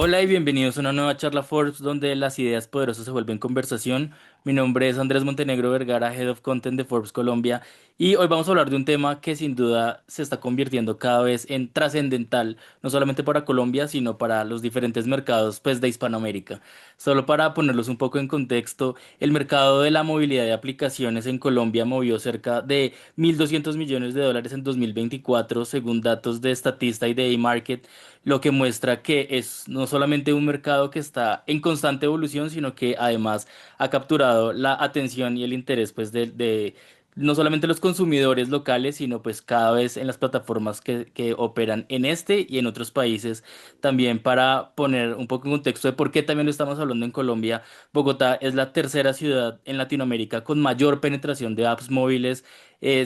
Hola y bienvenidos a una nueva charla Forbes donde las ideas poderosas se vuelven conversación. Mi nombre es Andrés Montenegro Vergara, Head of Content de Forbes Colombia, y hoy vamos a hablar de un tema que sin duda se está convirtiendo cada vez en trascendental, no solamente para Colombia, sino para los diferentes mercados pues de Hispanoamérica. Solo para ponerlos un poco en contexto, el mercado de la movilidad de aplicaciones en Colombia movió cerca de 1.200 millones de dólares en 2024, según datos de Statista y de eMarket, lo que muestra que es no solamente un mercado que está en constante evolución, sino que además ha capturado la atención y el interés pues de no solamente los consumidores locales, sino pues cada vez en las plataformas que operan en este y en otros países. También para poner un poco en contexto de por qué también lo estamos hablando en Colombia, Bogotá es la tercera ciudad en Latinoamérica con mayor penetración de apps móviles,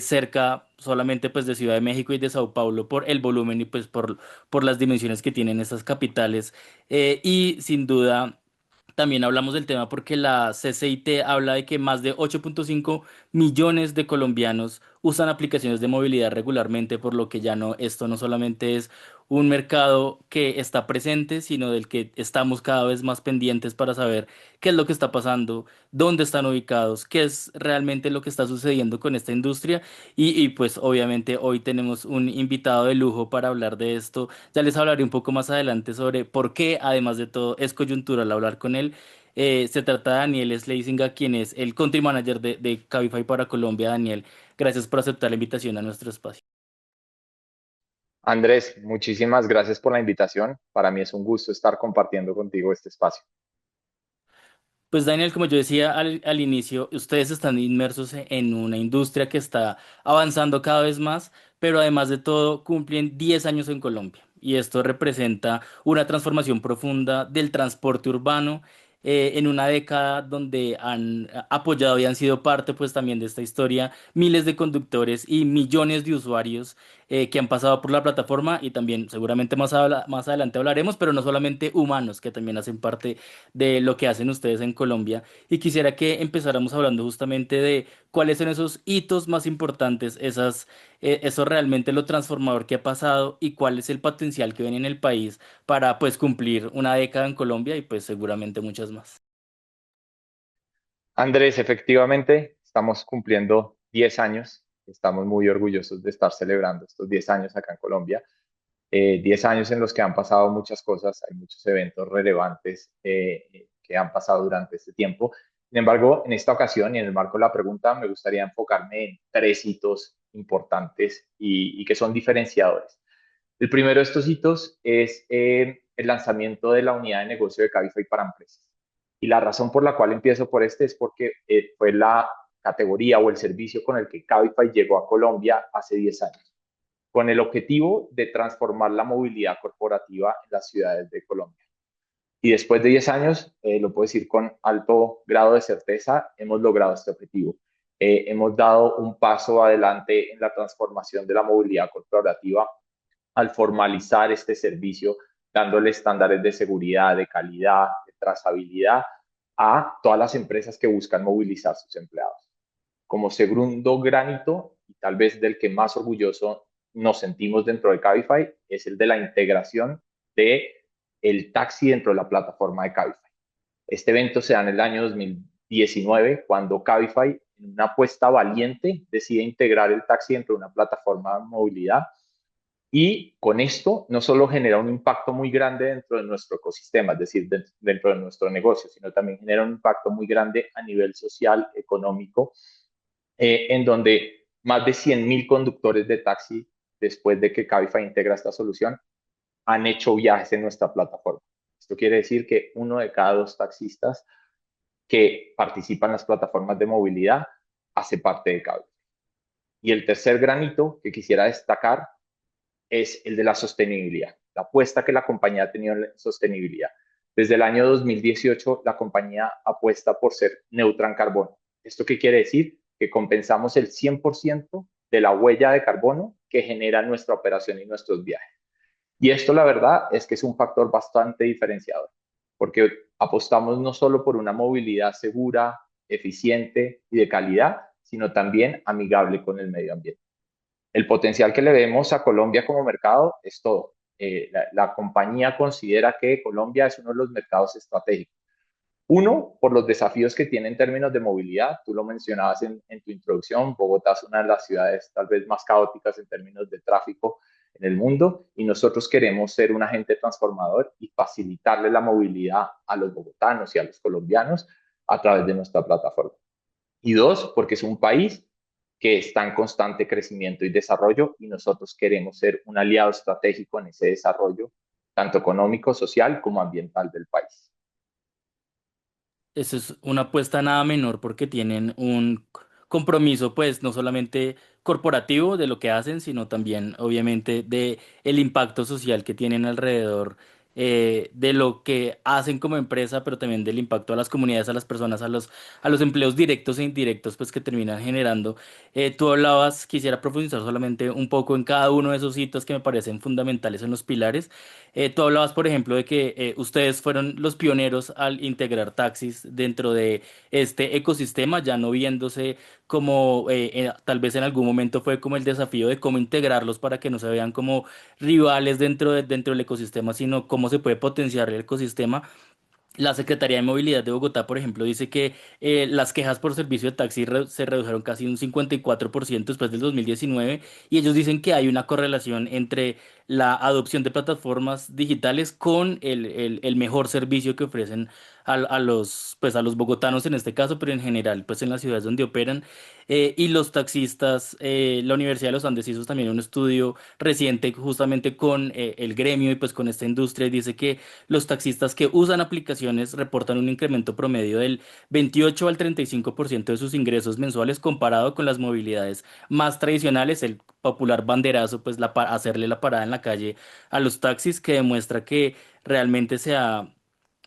cerca solamente pues de Ciudad de México y de Sao Paulo por el volumen y pues por las dimensiones que tienen estas capitales. Y sin duda, también hablamos del tema porque la CCIT habla de que más de 8.5 millones de colombianos usan aplicaciones de movilidad regularmente, por lo que ya no, esto no solamente es un mercado que está presente, sino del que estamos cada vez más pendientes para saber qué es lo que está pasando, dónde están ubicados, qué es realmente lo que está sucediendo con esta industria. Y pues obviamente hoy tenemos un invitado de lujo para hablar de esto. Ya les hablaré un poco más adelante sobre por qué, además de todo, es coyuntural hablar con él. Se trata de Daniel Schleisinga, quien es el country manager de Cabify para Colombia. Daniel, gracias por aceptar la invitación a nuestro espacio. Andrés, muchísimas gracias por la invitación. Para mí es un gusto estar compartiendo contigo este espacio. Pues Daniel, como yo decía al inicio, ustedes están inmersos en una industria que está avanzando cada vez más, pero además de todo cumplen 10 años en Colombia. Y esto representa una transformación profunda del transporte urbano, en una década donde han apoyado y han sido parte pues también de esta historia miles de conductores y millones de usuarios que han pasado por la plataforma, y también seguramente más adelante hablaremos, pero no solamente humanos que también hacen parte de lo que hacen ustedes en Colombia. Y quisiera que empezáramos hablando justamente de cuáles son esos hitos más importantes, eso realmente lo transformador que ha pasado y cuál es el potencial que ven en el país para pues cumplir una década en Colombia y pues seguramente muchas más. Andrés, efectivamente, estamos cumpliendo 10 años. Estamos muy orgullosos de estar celebrando estos 10 años acá en Colombia. 10 años en los que han pasado muchas cosas, hay muchos eventos relevantes que han pasado durante este tiempo. Sin embargo, en esta ocasión y en el marco de la pregunta, me gustaría enfocarme en tres hitos importantes y que son diferenciadores. El primero de estos hitos es el lanzamiento de la unidad de negocio de Cabify para empresas. Y la razón por la cual empiezo por este es porque fue la categoría o el servicio con el que Cabify llegó a Colombia hace 10 años, con el objetivo de transformar la movilidad corporativa en las ciudades de Colombia. Y después de 10 años, lo puedo decir con alto grado de certeza, hemos logrado este objetivo. Hemos dado un paso adelante en la transformación de la movilidad corporativa al formalizar este servicio, dándole estándares de seguridad, de calidad, de trazabilidad a todas las empresas que buscan movilizar sus empleados. Como segundo granito, y tal vez del que más orgulloso nos sentimos dentro de Cabify, es el de la integración de el taxi dentro de la plataforma de Cabify. Este evento se da en el año 2019, cuando Cabify, en una apuesta valiente, decide integrar el taxi dentro de una plataforma de movilidad, y con esto no solo genera un impacto muy grande dentro de nuestro ecosistema, es decir, dentro de nuestro negocio, sino también genera un impacto muy grande a nivel social, económico, en donde más de 100.000 conductores de taxi, después de que Cabify integra esta solución, han hecho viajes en nuestra plataforma. Esto quiere decir que uno de cada dos taxistas que participan en las plataformas de movilidad hace parte de Cabify. Y el tercer granito que quisiera destacar es el de la sostenibilidad, la apuesta que la compañía ha tenido en sostenibilidad. Desde el año 2018, la compañía apuesta por ser neutra en carbono. ¿Esto qué quiere decir? Que compensamos el 100% de la huella de carbono que genera nuestra operación y nuestros viajes. Y esto, la verdad, es que es un factor bastante diferenciador, porque apostamos no solo por una movilidad segura, eficiente y de calidad, sino también amigable con el medio ambiente. El potencial que le vemos a Colombia como mercado es todo. la compañía considera que Colombia es uno de los mercados estratégicos. Uno, por los desafíos que tiene en términos de movilidad. Tú lo mencionabas en tu introducción. Bogotá es una de las ciudades tal vez más caóticas en términos de tráfico en el mundo y nosotros queremos ser un agente transformador y facilitarle la movilidad a los bogotanos y a los colombianos a través de nuestra plataforma. Y dos, porque es un país que está en constante crecimiento y desarrollo y nosotros queremos ser un aliado estratégico en ese desarrollo, tanto económico, social como ambiental del país. Eso es una apuesta nada menor porque tienen un compromiso, pues, no solamente corporativo de lo que hacen, sino también, obviamente, de el impacto social que tienen alrededor de lo que hacen como empresa, pero también del impacto a las comunidades, a las personas, a los empleos directos e indirectos, pues, que terminan generando. Tú hablabas, quisiera profundizar solamente un poco en cada uno de esos hitos que me parecen fundamentales en los pilares. Tú hablabas, por ejemplo, de que ustedes fueron los pioneros al integrar taxis dentro de este ecosistema, ya no viéndose como tal vez en algún momento fue como el desafío de cómo integrarlos para que no se vean como rivales dentro del ecosistema, sino cómo se puede potenciar el ecosistema. La Secretaría de Movilidad de Bogotá, por ejemplo, dice que las quejas por servicio de taxi se redujeron casi un 54% después del 2019 y ellos dicen que hay una correlación entre la adopción de plataformas digitales con el mejor servicio que ofrecen pues a los bogotanos en este caso, pero en general, pues en las ciudades donde operan. Y los taxistas, la Universidad de los Andes hizo también un estudio reciente justamente con el gremio y pues con esta industria y dice que los taxistas que usan aplicaciones reportan un incremento promedio del 28 al 35% de sus ingresos mensuales comparado con las movilidades más tradicionales, el popular banderazo, pues hacerle la parada en la calle a los taxis, que demuestra que realmente se ha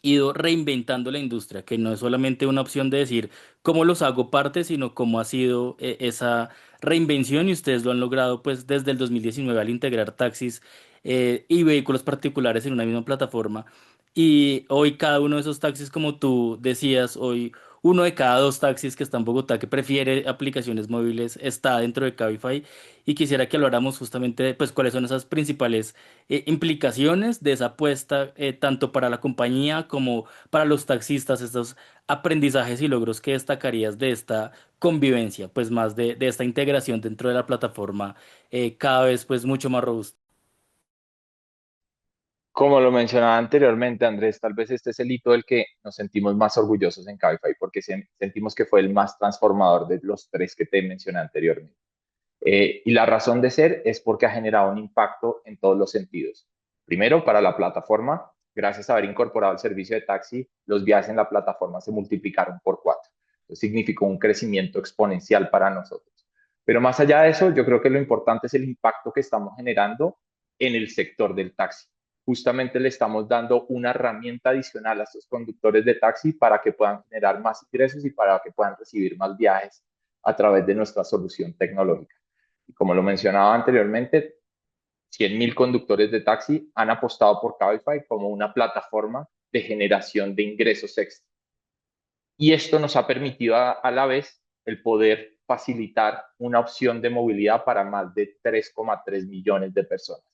ido reinventando la industria, que no es solamente una opción de decir cómo los hago parte, sino cómo ha sido esa reinvención y ustedes lo han logrado pues desde el 2019 al integrar taxis y vehículos particulares en una misma plataforma. Y hoy cada uno de esos taxis, como tú decías, hoy uno de cada dos taxis que está en Bogotá que prefiere aplicaciones móviles está dentro de Cabify. Y quisiera que habláramos justamente de pues, cuáles son esas principales implicaciones de esa apuesta, tanto para la compañía como para los taxistas, estos aprendizajes y logros que destacarías de esta convivencia, pues más de esta integración dentro de la plataforma, cada vez pues mucho más robusta. Como lo mencionaba anteriormente, Andrés, tal vez este es el hito del que nos sentimos más orgullosos en Cabify porque sentimos que fue el más transformador de los tres que te mencioné anteriormente. Y la razón de ser es porque ha generado un impacto en todos los sentidos. Primero, para la plataforma, gracias a haber incorporado el servicio de taxi, los viajes en la plataforma se multiplicaron por cuatro. Eso significó un crecimiento exponencial para nosotros. Pero más allá de eso, yo creo que lo importante es el impacto que estamos generando en el sector del taxi. Justamente le estamos dando una herramienta adicional a estos conductores de taxi para que puedan generar más ingresos y para que puedan recibir más viajes a través de nuestra solución tecnológica. Y como lo mencionaba anteriormente, 100.000 conductores de taxi han apostado por Cabify como una plataforma de generación de ingresos extra. Y esto nos ha permitido a la vez el poder facilitar una opción de movilidad para más de 3,3 millones de personas.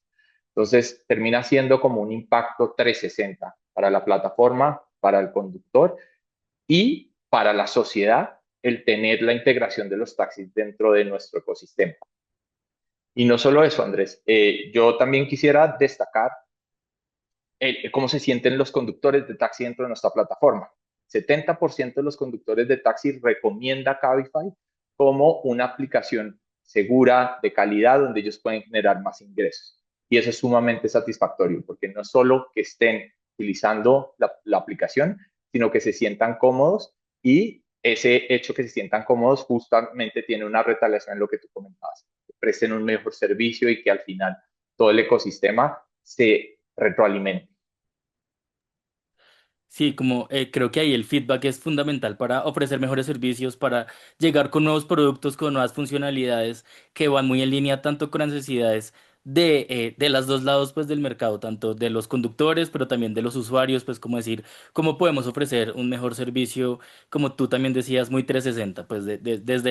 Entonces, termina siendo como un impacto 360 para la plataforma, para el conductor y para la sociedad el tener la integración de los taxis dentro de nuestro ecosistema. Y no solo eso, Andrés, yo también quisiera destacar cómo se sienten los conductores de taxi dentro de nuestra plataforma. 70% de los conductores de taxi recomienda Cabify como una aplicación segura, de calidad, donde ellos pueden generar más ingresos. Y eso es sumamente satisfactorio, porque no solo que estén utilizando la aplicación, sino que se sientan cómodos y ese hecho que se sientan cómodos justamente tiene una retaliación en lo que tú comentabas, que presten un mejor servicio y que al final todo el ecosistema se retroalimente. Sí, como creo que ahí el feedback es fundamental para ofrecer mejores servicios, para llegar con nuevos productos, con nuevas funcionalidades que van muy en línea tanto con las necesidades de los dos lados pues del mercado, tanto de los conductores, pero también de los usuarios, pues como decir, cómo podemos ofrecer un mejor servicio, como tú también decías, muy 360 pues desde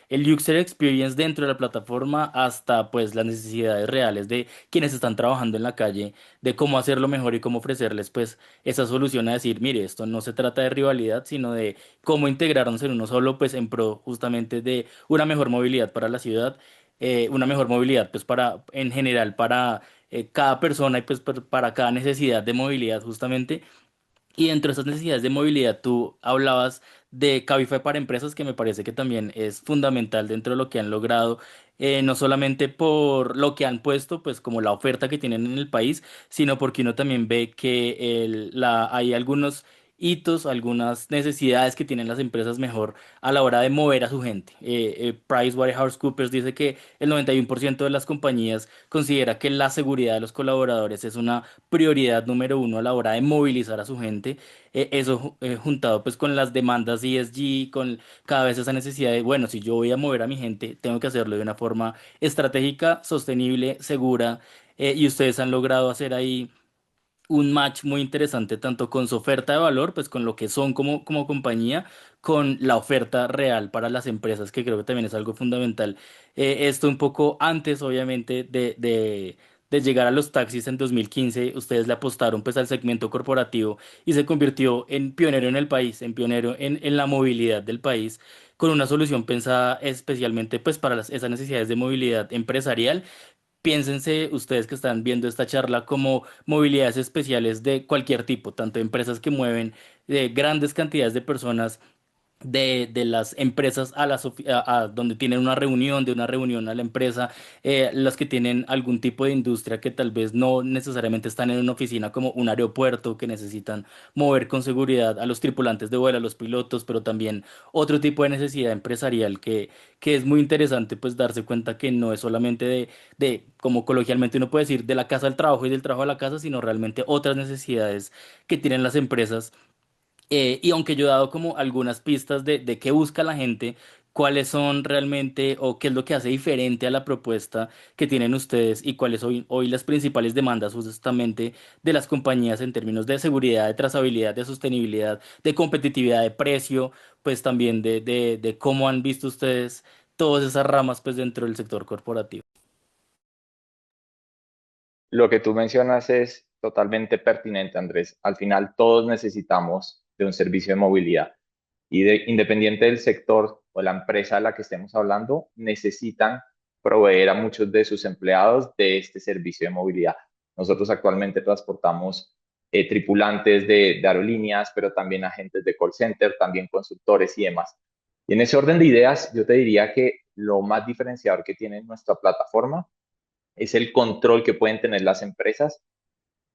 el user experience dentro de la plataforma hasta pues las necesidades reales de quienes están trabajando en la calle, de cómo hacerlo mejor y cómo ofrecerles pues esa solución a decir, mire, esto no se trata de rivalidad, sino de cómo integrarnos en uno solo, pues en pro justamente de una mejor movilidad para la ciudad, una mejor movilidad pues para, en general, para cada persona y pues para cada necesidad de movilidad justamente. Y dentro de esas necesidades de movilidad, tú hablabas de Cabify para empresas, que me parece que también es fundamental dentro de lo que han logrado, no solamente por lo que han puesto, pues como la oferta que tienen en el país, sino porque uno también ve que hay algunos hitos, algunas necesidades que tienen las empresas mejor a la hora de mover a su gente. PricewaterhouseCoopers dice que el 91% de las compañías considera que la seguridad de los colaboradores es una prioridad número uno a la hora de movilizar a su gente. Juntado pues con las demandas ESG, con cada vez esa necesidad de, bueno, si yo voy a mover a mi gente, tengo que hacerlo de una forma estratégica, sostenible, segura, y ustedes han logrado hacer ahí un match muy interesante tanto con su oferta de valor, pues con lo que son como compañía, con la oferta real para las empresas, que creo que también es algo fundamental. Esto un poco antes, obviamente, de llegar a los taxis en 2015, ustedes le apostaron pues al segmento corporativo y se convirtió en pionero en el país, en pionero en la movilidad del país, con una solución pensada especialmente pues para esas necesidades de movilidad empresarial. Piénsense ustedes que están viendo esta charla como movilidades especiales de cualquier tipo, tanto empresas que mueven grandes cantidades de personas de las empresas a donde tienen una reunión, de una reunión a la empresa, las que tienen algún tipo de industria que tal vez no necesariamente están en una oficina como un aeropuerto, que necesitan mover con seguridad a los tripulantes de vuelo, a los pilotos, pero también otro tipo de necesidad empresarial que es muy interesante pues darse cuenta que no es solamente como coloquialmente uno puede decir, de la casa al trabajo y del trabajo a la casa, sino realmente otras necesidades que tienen las empresas. Y aunque yo he dado como algunas pistas de qué busca la gente, cuáles son realmente o qué es lo que hace diferente a la propuesta que tienen ustedes y cuáles hoy las principales demandas justamente de las compañías en términos de seguridad, de trazabilidad, de sostenibilidad, de competitividad de precio, pues también de cómo han visto ustedes todas esas ramas pues dentro del sector corporativo. Lo que tú mencionas es totalmente pertinente, Andrés. Al final, todos necesitamos de un servicio de movilidad independiente del sector o la empresa de la que estemos hablando, necesitan proveer a muchos de sus empleados de este servicio de movilidad. Nosotros actualmente transportamos tripulantes de aerolíneas, pero también agentes de call center, también consultores y demás. Y en ese orden de ideas, yo te diría que lo más diferenciador que tiene nuestra plataforma es el control que pueden tener las empresas,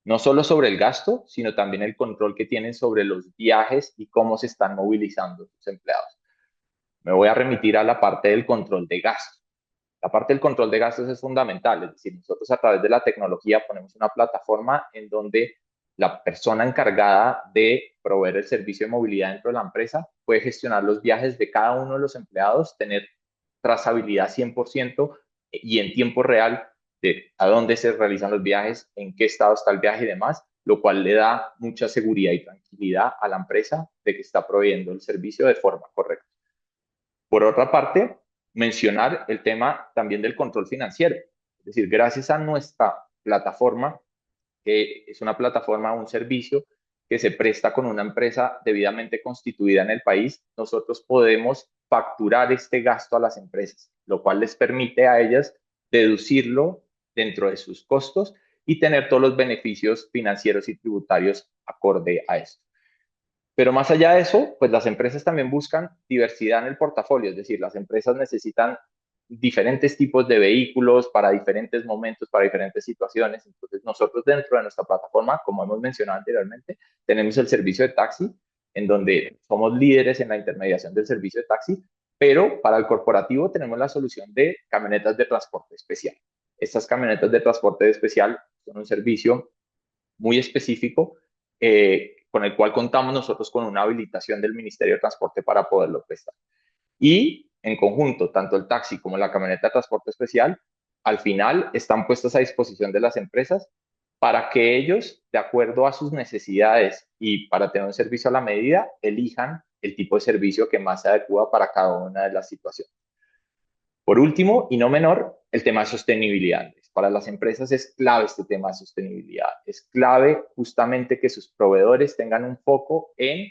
no solo sobre el gasto, sino también el control que tienen sobre los viajes y cómo se están movilizando sus empleados. Me voy a remitir a la parte del control de gastos. La parte del control de gastos es fundamental, es decir, nosotros a través de la tecnología ponemos una plataforma en donde la persona encargada de proveer el servicio de movilidad dentro de la empresa puede gestionar los viajes de cada uno de los empleados, tener trazabilidad 100% y en tiempo real de a dónde se realizan los viajes, en qué estado está el viaje y demás, lo cual le da mucha seguridad y tranquilidad a la empresa de que está proveyendo el servicio de forma correcta. Por otra parte, mencionar el tema también del control financiero. Es decir, gracias a nuestra plataforma, que es una plataforma, un servicio que se presta con una empresa debidamente constituida en el país, nosotros podemos facturar este gasto a las empresas, lo cual les permite a ellas deducirlo dentro de sus costos y tener todos los beneficios financieros y tributarios acorde a esto. Pero más allá de eso, pues las empresas también buscan diversidad en el portafolio, es decir, las empresas necesitan diferentes tipos de vehículos para diferentes momentos, para diferentes situaciones. Entonces, nosotros dentro de nuestra plataforma, como hemos mencionado anteriormente, tenemos el servicio de taxi, en donde somos líderes en la intermediación del servicio de taxi, pero para el corporativo tenemos la solución de camionetas de transporte especial. Estas camionetas de transporte especial son un servicio muy específico con el cual contamos nosotros con una habilitación del Ministerio de Transporte para poderlo prestar. Y en conjunto, tanto el taxi como la camioneta de transporte especial al final están puestas a disposición de las empresas para que ellos, de acuerdo a sus necesidades y para tener un servicio a la medida, elijan el tipo de servicio que más se adecua para cada una de las situaciones. Por último, y no menor, el tema de sostenibilidad. Para las empresas es clave este tema de sostenibilidad. Es clave justamente que sus proveedores tengan un foco en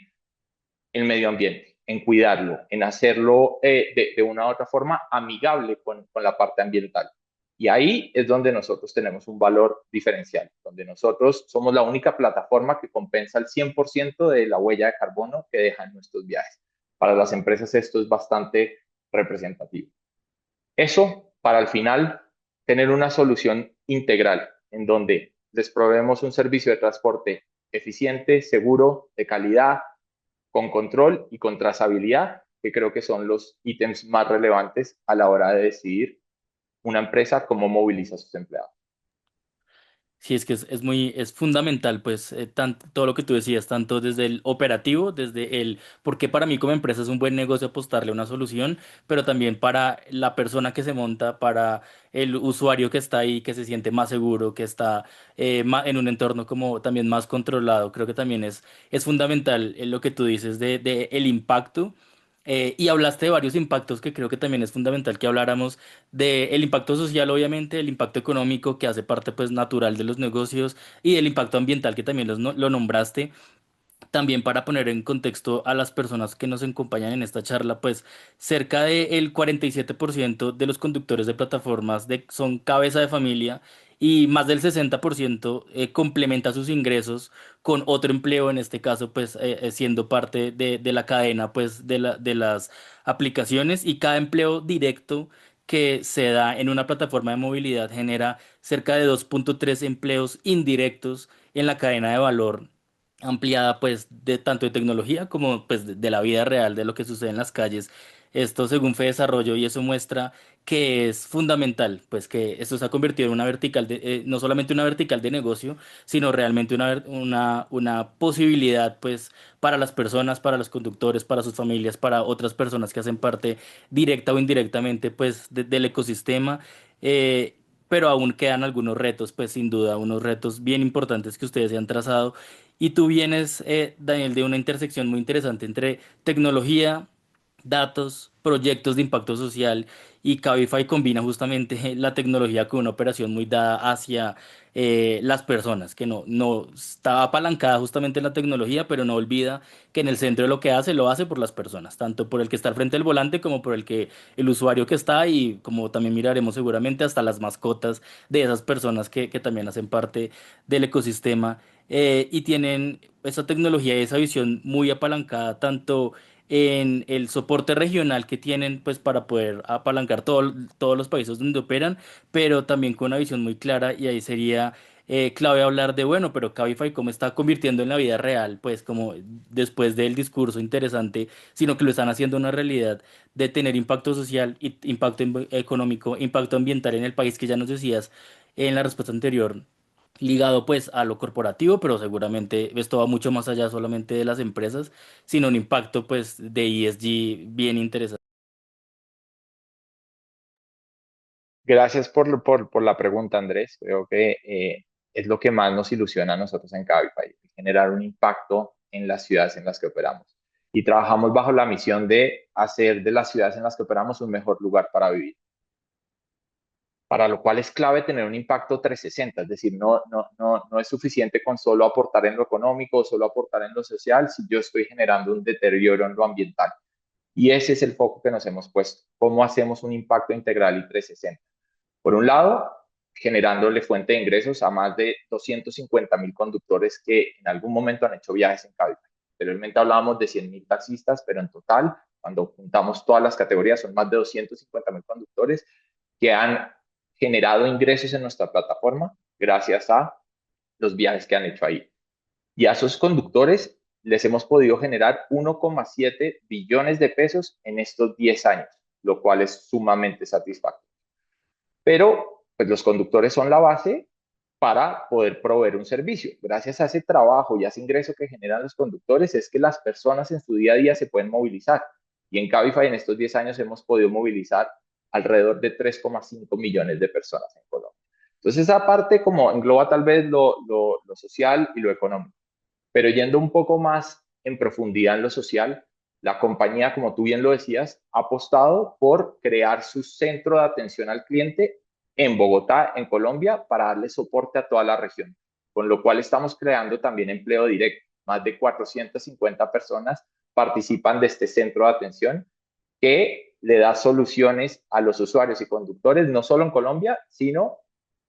el medio ambiente, en cuidarlo, en hacerlo de una u otra forma amigable con la parte ambiental. Y ahí es donde nosotros tenemos un valor diferencial, donde nosotros somos la única plataforma que compensa el 100% de la huella de carbono que dejan nuestros viajes. Para las empresas esto es bastante representativo. Eso para al final tener una solución integral en donde les proveemos un servicio de transporte eficiente, seguro, de calidad, con control y con trazabilidad, que creo que son los ítems más relevantes a la hora de decidir una empresa cómo moviliza a sus empleados. Sí, es que es fundamental, pues, todo lo que tú decías, tanto desde el operativo, desde el, porque para mí como empresa es un buen negocio apostarle a una solución, pero también para la persona que se monta, para el usuario que está ahí, que se siente más seguro, que está en un entorno como también más controlado. Creo que también es fundamental lo que tú dices de el impacto. Y hablaste de varios impactos que creo que también es fundamental que habláramos del impacto social, obviamente, el impacto económico que hace parte pues natural de los negocios y el impacto ambiental que también lo nombraste. También para poner en contexto a las personas que nos acompañan en esta charla, pues cerca del 47% de los conductores de plataformas son cabeza de familia y más del 60% complementa sus ingresos con otro empleo, en este caso pues siendo parte de la cadena pues de las aplicaciones, y cada empleo directo que se da en una plataforma de movilidad genera cerca de 2.3 empleos indirectos en la cadena de valor ampliada pues de tanto de tecnología como pues de la vida real de lo que sucede en las calles. Esto según Fue Desarrollo, y eso muestra que es fundamental, pues que esto se ha convertido en una vertical no solamente una vertical de negocio, sino realmente una posibilidad pues para las personas, para los conductores, para sus familias, para otras personas que hacen parte directa o indirectamente pues del ecosistema. eh, pero aún quedan algunos retos, pues sin duda, unos retos bien importantes que ustedes se han trazado, y tú vienes, Daniel, de una intersección muy interesante entre tecnología, datos, proyectos de impacto social, y Cabify combina justamente la tecnología con una operación muy dada hacia las personas, que no está apalancada justamente en la tecnología, pero no olvida que en el centro de lo que hace, lo hace por las personas, tanto por el que está al frente del volante como por el usuario que está, y como también miraremos seguramente hasta las mascotas de esas personas que también hacen parte del ecosistema, y tienen esa tecnología y esa visión muy apalancada tanto en el soporte regional que tienen pues para poder apalancar todos los países donde operan, pero también con una visión muy clara, y ahí sería clave hablar de, bueno, pero Cabify cómo está convirtiendo en la vida real, pues como después del discurso interesante, sino que lo están haciendo una realidad de tener impacto social, y impacto económico, impacto ambiental en el país, que ya nos decías en la respuesta anterior, ligado pues a lo corporativo, pero seguramente esto va mucho más allá solamente de las empresas, sino un impacto pues de ESG bien interesante. Gracias por la pregunta, Andrés. Creo que es lo que más nos ilusiona a nosotros en Cabify, generar un impacto en las ciudades en las que operamos. Y trabajamos bajo la misión de hacer de las ciudades en las que operamos un mejor lugar para vivir, para lo cual es clave tener un impacto 360, es decir, no es suficiente con solo aportar en lo económico o solo aportar en lo social si yo estoy generando un deterioro en lo ambiental. Y ese es el foco que nos hemos puesto, cómo hacemos un impacto integral y 360. Por un lado, generándole fuente de ingresos a más de 250.000 conductores que en algún momento han hecho viajes en Cabify. Anteriormente hablábamos de 100.000 taxistas, pero en total, cuando juntamos todas las categorías, son más de 250.000 conductores que han generado ingresos en nuestra plataforma gracias a los viajes que han hecho ahí. Y a esos conductores les hemos podido generar 1,7 billones de pesos en estos 10 años, lo cual es sumamente satisfactorio. Pero pues los conductores son la base para poder proveer un servicio. Gracias a ese trabajo y a ese ingreso que generan los conductores es que las personas en su día a día se pueden movilizar. Y en Cabify en estos 10 años hemos podido movilizar alrededor de 3,5 millones de personas en Colombia. Entonces esa parte como engloba tal vez lo social y lo económico, pero yendo un poco más en profundidad en lo social, la compañía, como tú bien lo decías, ha apostado por crear su centro de atención al cliente en Bogotá, en Colombia, para darle soporte a toda la región, con lo cual estamos creando también empleo directo. Más de 450 personas participan de este centro de atención que le da soluciones a los usuarios y conductores, no solo en Colombia, sino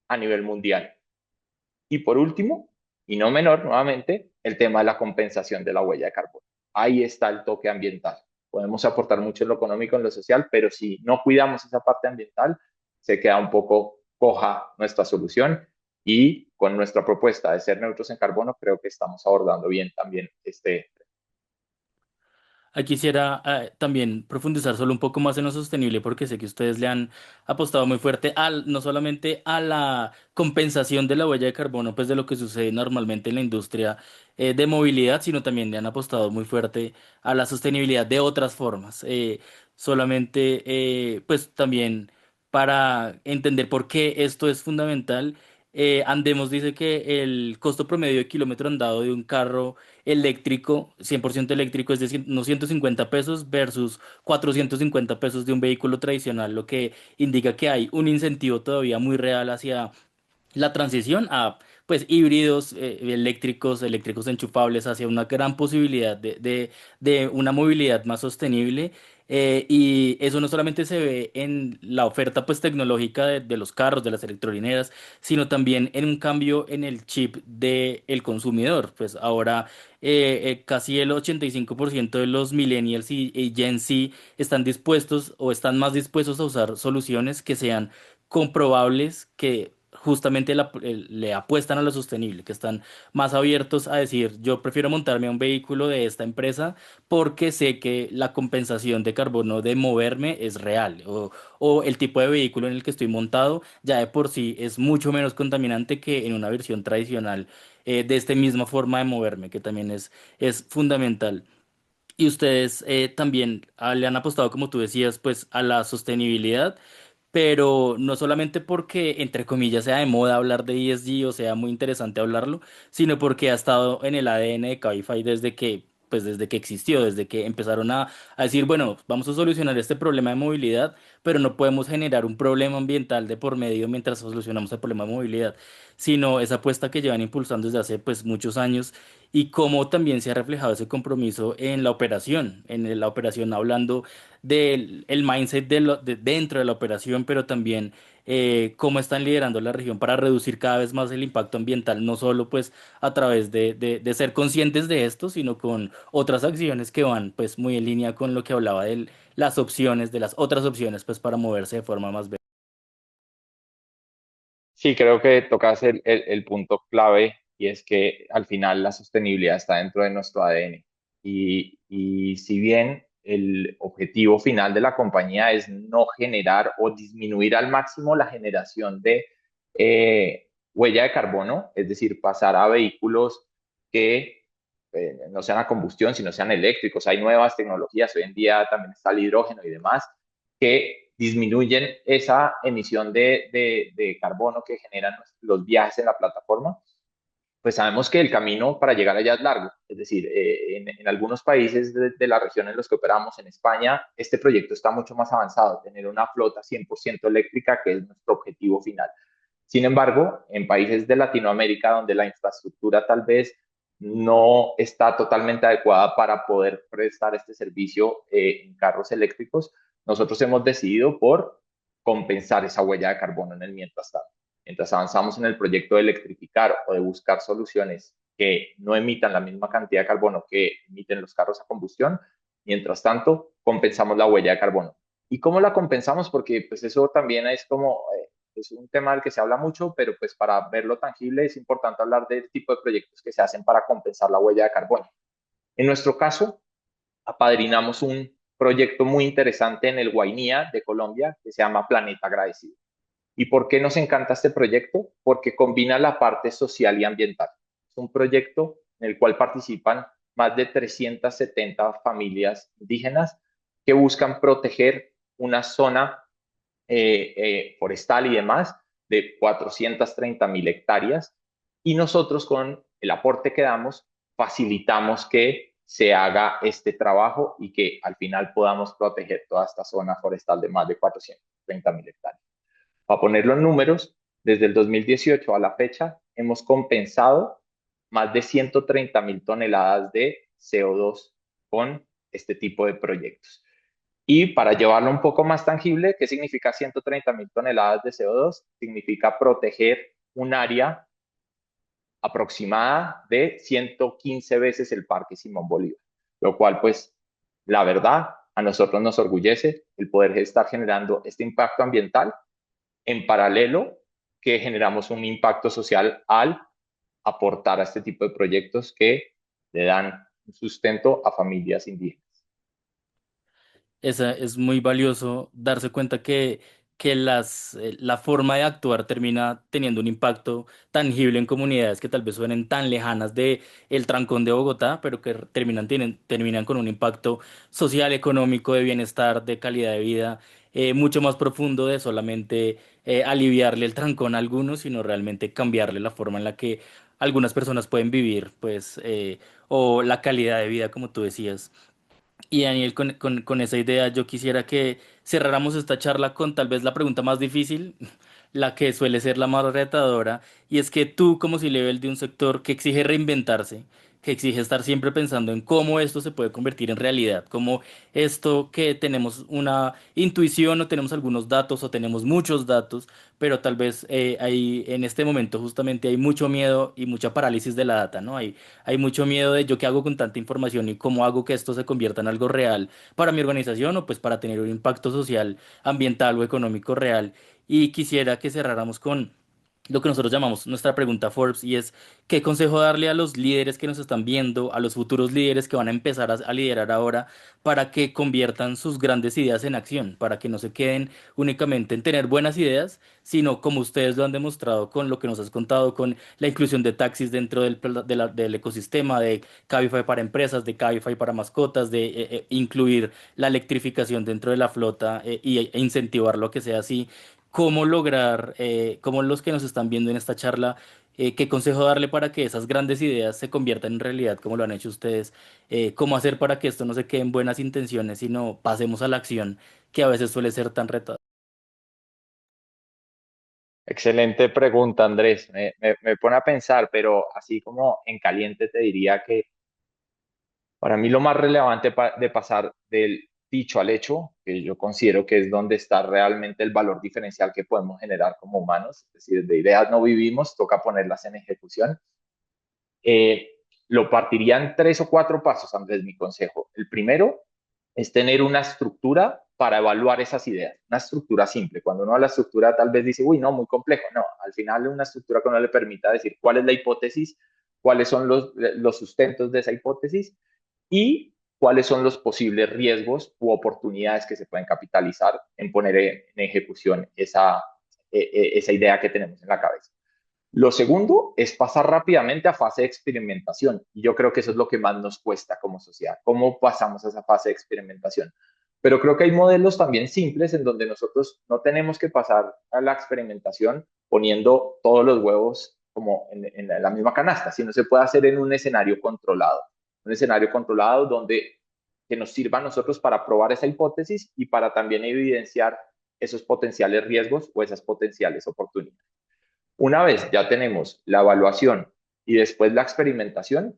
a nivel mundial. Y por último, y no menor, nuevamente, el tema de la compensación de la huella de carbono. Ahí está el toque ambiental. Podemos aportar mucho en lo económico, en lo social, pero si no cuidamos esa parte ambiental, se queda un poco coja nuestra solución y con nuestra propuesta de ser neutros en carbono, creo que estamos abordando bien también este. Quisiera también profundizar solo un poco más en lo sostenible porque sé que ustedes le han apostado muy fuerte no solamente a la compensación de la huella de carbono, pues de lo que sucede normalmente en la industria de movilidad, sino también le han apostado muy fuerte a la sostenibilidad de otras formas. Solamente, pues también para entender por qué esto es fundamental. Andemos dice que el costo promedio de kilómetro andado de un carro eléctrico, 100% eléctrico, es decir, unos 150 pesos versus 450 pesos de un vehículo tradicional, lo que indica que hay un incentivo todavía muy real hacia la transición a pues híbridos eléctricos, eléctricos enchufables hacia una gran posibilidad de una movilidad más sostenible. Y eso no solamente se ve en la oferta pues tecnológica de los carros, de las electrolineras, sino también en un cambio en el chip del consumidor. Pues ahora casi el 85% de los millennials y Gen Z están dispuestos o están más dispuestos a usar soluciones que sean comprobables, que justamente le apuestan a lo sostenible, que están más abiertos a decir, yo prefiero montarme a un vehículo de esta empresa porque sé que la compensación de carbono de moverme es real, o el tipo de vehículo en el que estoy montado ya de por sí es mucho menos contaminante que en una versión tradicional de esta misma forma de moverme, que también es fundamental. Y ustedes también le han apostado, como tú decías, pues a la sostenibilidad, pero no solamente porque, entre comillas, sea de moda hablar de ESG o sea muy interesante hablarlo, sino porque ha estado en el ADN de Cabify desde que existió, desde que empezaron a decir, bueno, vamos a solucionar este problema de movilidad, pero no podemos generar un problema ambiental de por medio mientras solucionamos el problema de movilidad, sino esa apuesta que llevan impulsando desde hace pues muchos años y cómo también se ha reflejado ese compromiso en la operación, la operación hablando del el mindset dentro de la operación, pero también cómo están liderando la región para reducir cada vez más el impacto ambiental, no solo pues a través de ser conscientes de esto, sino con otras acciones que van pues muy en línea con lo que hablaba de las opciones, de las otras opciones pues para moverse de forma más verde. Sí, creo que tocas el punto clave y es que al final la sostenibilidad está dentro de nuestro ADN. Y si bien el objetivo final de la compañía es no generar o disminuir al máximo la generación de huella de carbono, es decir, pasar a vehículos que no sean a combustión, sino sean eléctricos. Hay nuevas tecnologías, hoy en día también está el hidrógeno y demás, que disminuyen esa emisión de carbono que generan los viajes en la plataforma, pues sabemos que el camino para llegar allá es largo. Es decir, en algunos países de la región en los que operamos, en España, este proyecto está mucho más avanzado, tener una flota 100% eléctrica, que es nuestro objetivo final. Sin embargo, en países de Latinoamérica donde la infraestructura tal vez no está totalmente adecuada para poder prestar este servicio en carros eléctricos, nosotros hemos decidido por compensar esa huella de carbono en el mientras tanto. Mientras avanzamos en el proyecto de electrificar o de buscar soluciones que no emitan la misma cantidad de carbono que emiten los carros a combustión, mientras tanto compensamos la huella de carbono. ¿Y cómo la compensamos? Porque pues eso también es como es un tema del que se habla mucho, pero pues para verlo tangible es importante hablar del tipo de proyectos que se hacen para compensar la huella de carbono. En nuestro caso, apadrinamos un proyecto muy interesante en el Guainía de Colombia que se llama Planeta Agradecido. ¿Y por qué nos encanta este proyecto? Porque combina la parte social y ambiental. Es un proyecto en el cual participan más de 370 familias indígenas que buscan proteger una zona forestal y demás de 430.000 hectáreas y nosotros con el aporte que damos facilitamos que se haga este trabajo y que al final podamos proteger toda esta zona forestal de más de 430.000 hectáreas. Para ponerlo en números, desde el 2018 a la fecha hemos compensado más de 130.000 toneladas de CO2 con este tipo de proyectos. Y para llevarlo un poco más tangible, ¿qué significa 130.000 toneladas de CO2? Significa proteger un área aproximada de 115 veces el Parque Simón Bolívar, lo cual pues la verdad a nosotros nos orgullece el poder estar generando este impacto ambiental en paralelo que generamos un impacto social al aportar a este tipo de proyectos que le dan un sustento a familias indígenas. Es muy valioso darse cuenta que la forma de actuar termina teniendo un impacto tangible en comunidades que tal vez suenen tan lejanas de el trancón de Bogotá, pero que terminan con un impacto social, económico, de bienestar, de calidad de vida, mucho más profundo de solamente aliviarle el trancón a algunos, sino realmente cambiarle la forma en la que algunas personas pueden vivir, pues, o la calidad de vida, como tú decías. Y Daniel, con esa idea, yo quisiera que cerráramos esta charla con tal vez la pregunta más difícil, la que suele ser la más retadora, y es que tú, como C-level de un sector que exige reinventarse, que exige estar siempre pensando en cómo esto se puede convertir en realidad, cómo esto que tenemos una intuición o tenemos algunos datos o tenemos muchos datos, pero tal vez hay, en este momento justamente hay mucho miedo y mucha parálisis de la data, ¿no? Hay mucho miedo de yo qué hago con tanta información y cómo hago que esto se convierta en algo real para mi organización o pues para tener un impacto social, ambiental o económico real. Y quisiera que cerráramos con lo que nosotros llamamos nuestra pregunta Forbes y es ¿qué consejo darle a los líderes que nos están viendo, a los futuros líderes que van a empezar a liderar ahora para que conviertan sus grandes ideas en acción, para que no se queden únicamente en tener buenas ideas, sino como ustedes lo han demostrado con lo que nos has contado, con la inclusión de taxis dentro del ecosistema, de Cabify para empresas, de Cabify para mascotas, de incluir la electrificación dentro de la flota e incentivar lo que sea así? ¿Cómo lograr, cómo los que nos están viendo en esta charla, qué consejo darle para que esas grandes ideas se conviertan en realidad como lo han hecho ustedes? ¿Cómo hacer para que esto no se quede en buenas intenciones, sino pasemos a la acción, que a veces suele ser tan retadora? Excelente pregunta, Andrés. Me pone a pensar, pero así como en caliente te diría que para mí lo más relevante de pasar del dicho al hecho, que yo considero que es donde está realmente el valor diferencial que podemos generar como humanos, es decir, de ideas no vivimos, toca ponerlas en ejecución. Eh, lo partiría en 3 o 4 pasos, Andrés, mi consejo. El primero es tener una estructura para evaluar esas ideas, una estructura simple. Cuando uno habla de estructura, tal vez dice, uy, no, muy complejo. No, al final una estructura que uno le permita decir cuál es la hipótesis, cuáles son los sustentos de esa hipótesis y cuáles son los posibles riesgos u oportunidades que se pueden capitalizar en poner en ejecución esa idea que tenemos en la cabeza. Lo segundo es pasar rápidamente a fase de experimentación. Y yo creo que eso es lo que más nos cuesta como sociedad. ¿Cómo pasamos a esa fase de experimentación? Pero creo que hay modelos también simples en donde nosotros no tenemos que pasar a la experimentación poniendo todos los huevos como en la misma canasta, sino se puede hacer en un escenario controlado. Un escenario controlado donde que nos sirva a nosotros para probar esa hipótesis y para también evidenciar esos potenciales riesgos o esas potenciales oportunidades. Una vez ya tenemos la evaluación y después la experimentación,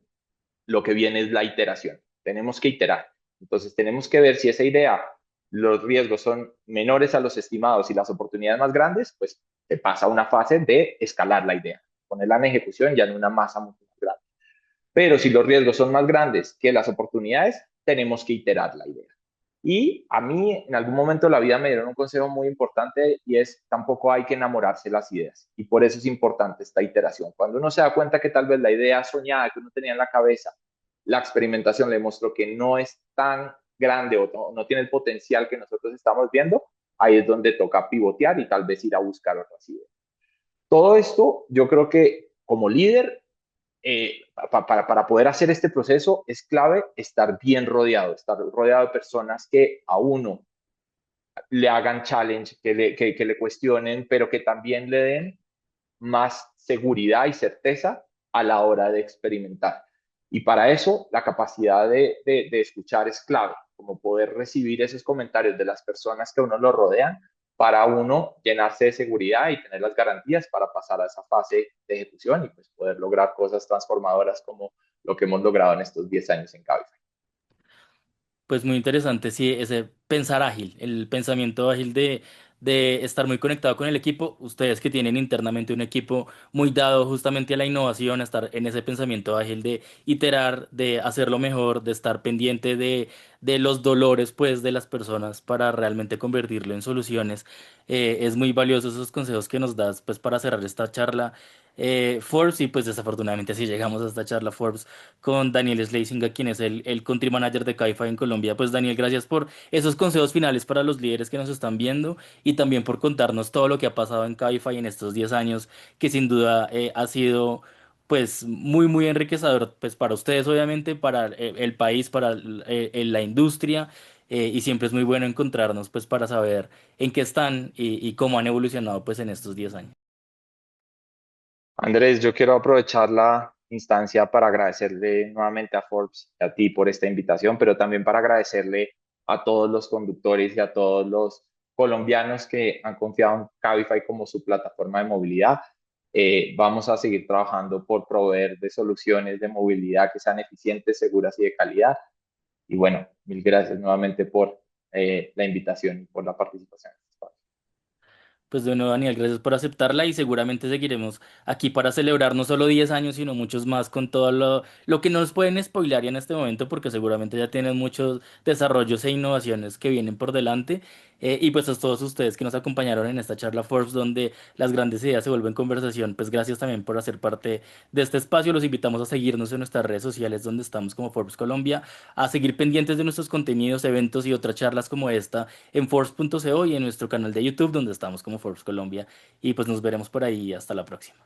lo que viene es la iteración. Tenemos que iterar. Entonces tenemos que ver si esa idea, los riesgos son menores a los estimados y las oportunidades más grandes, pues se pasa a una fase de escalar la idea, ponerla en ejecución ya en una masa mucho más grande. Pero si los riesgos son más grandes que las oportunidades, tenemos que iterar la idea. Y a mí en algún momento de la vida me dieron un consejo muy importante y es tampoco hay que enamorarse de las ideas. Y por eso es importante esta iteración. Cuando uno se da cuenta que tal vez la idea soñada que uno tenía en la cabeza, la experimentación le mostró que no es tan grande o no tiene el potencial que nosotros estamos viendo, ahí es donde toca pivotear y tal vez ir a buscar otras ideas. Todo esto yo creo que como líder para poder hacer este proceso es clave estar bien rodeado, estar rodeado de personas que a uno le hagan challenge, que le cuestionen, pero que también le den más seguridad y certeza a la hora de experimentar. Y para eso la capacidad de escuchar es clave, como poder recibir esos comentarios de las personas que a uno lo rodean para uno llenarse de seguridad y tener las garantías para pasar a esa fase de ejecución y pues poder lograr cosas transformadoras como lo que hemos logrado en estos 10 años en Cabify. Pues muy interesante, sí, ese pensar ágil, el pensamiento ágil de estar muy conectado con el equipo. Ustedes que tienen internamente un equipo muy dado justamente a la innovación, a estar en ese pensamiento ágil de iterar, de hacerlo mejor, de estar pendiente de los dolores pues de las personas para realmente convertirlo en soluciones. Es muy valioso esos consejos que nos das pues para cerrar esta charla. Forbes, y pues desafortunadamente así llegamos a esta charla Forbes con Daniel Schlesinga, quien es el Country Manager de Cabify en Colombia. Pues Daniel, gracias por esos consejos finales para los líderes que nos están viendo y también por contarnos todo lo que ha pasado en Cabify en estos 10 años, que sin duda ha sido pues muy enriquecedor pues para ustedes obviamente, para el país, para la industria. Y siempre es muy bueno encontrarnos pues para saber en qué están y cómo han evolucionado pues en estos 10 años. Andrés, yo quiero aprovechar la instancia para agradecerle nuevamente a Forbes y a ti por esta invitación, pero también para agradecerle a todos los conductores y a todos los colombianos que han confiado en Cabify como su plataforma de movilidad. Vamos a seguir trabajando por proveer de soluciones de movilidad que sean eficientes, seguras y de calidad. Y bueno, mil gracias nuevamente por la invitación y por la participación. Pues bueno, Daniel, gracias por aceptarla y seguramente seguiremos aquí para celebrar no solo 10 años, sino muchos más con todo lo que no nos pueden spoilear ya en este momento, porque seguramente ya tienen muchos desarrollos e innovaciones que vienen por delante. Y pues a todos ustedes que nos acompañaron en esta charla Forbes, donde las grandes ideas se vuelven conversación, pues gracias también por hacer parte de este espacio. Los invitamos a seguirnos en nuestras redes sociales, donde estamos como Forbes Colombia, a seguir pendientes de nuestros contenidos, eventos y otras charlas como esta en Forbes.co y en nuestro canal de YouTube, donde estamos como Forbes Colombia. Y pues nos veremos por ahí. Hasta la próxima.